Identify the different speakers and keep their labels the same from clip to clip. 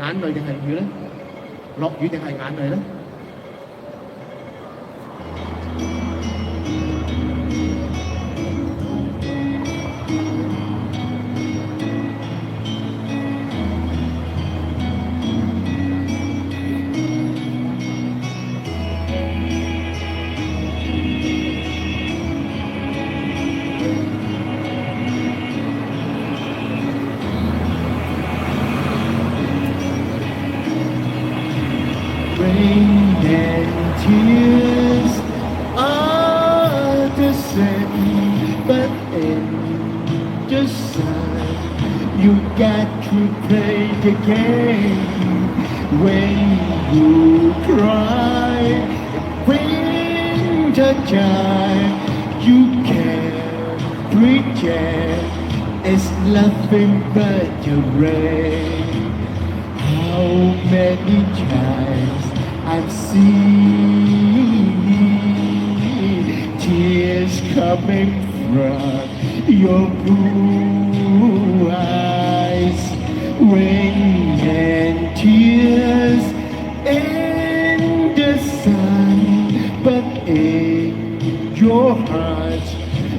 Speaker 1: 眼淚定係雨咧？落雨定係眼淚咧？Rain and tears are the same, but in the sun you got to play the game. When you cry, winter time, you can't pretend it's nothing but the rain. How many times I've seen tears coming from your blue eyes, rain and tears in the sun, but in your heart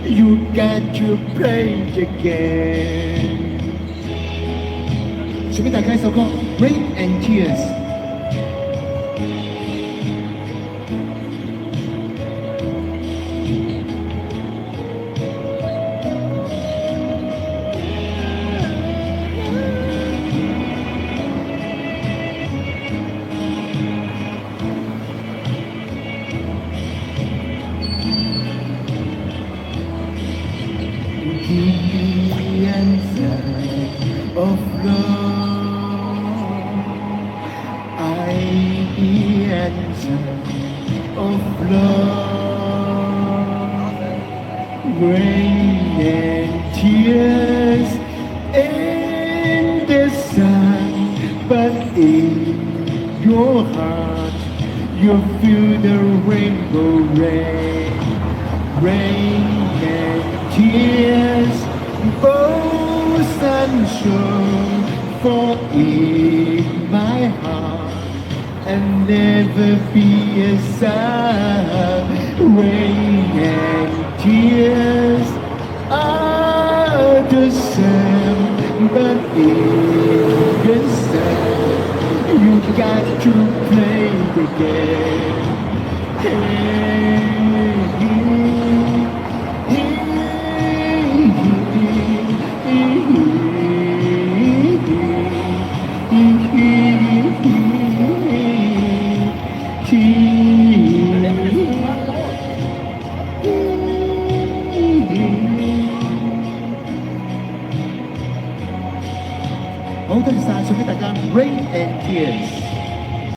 Speaker 1: you got to play the game. 送俾大家一首歌《Rain and Tears》。The answer of love, the answer of love, rain and tears in the sun, but in your heart you feel the rainbow rain and tears, both sunshine for in my heart and never be a sun. Rain and tears are the same, but in the sun you got to play the game. Rain and Tears。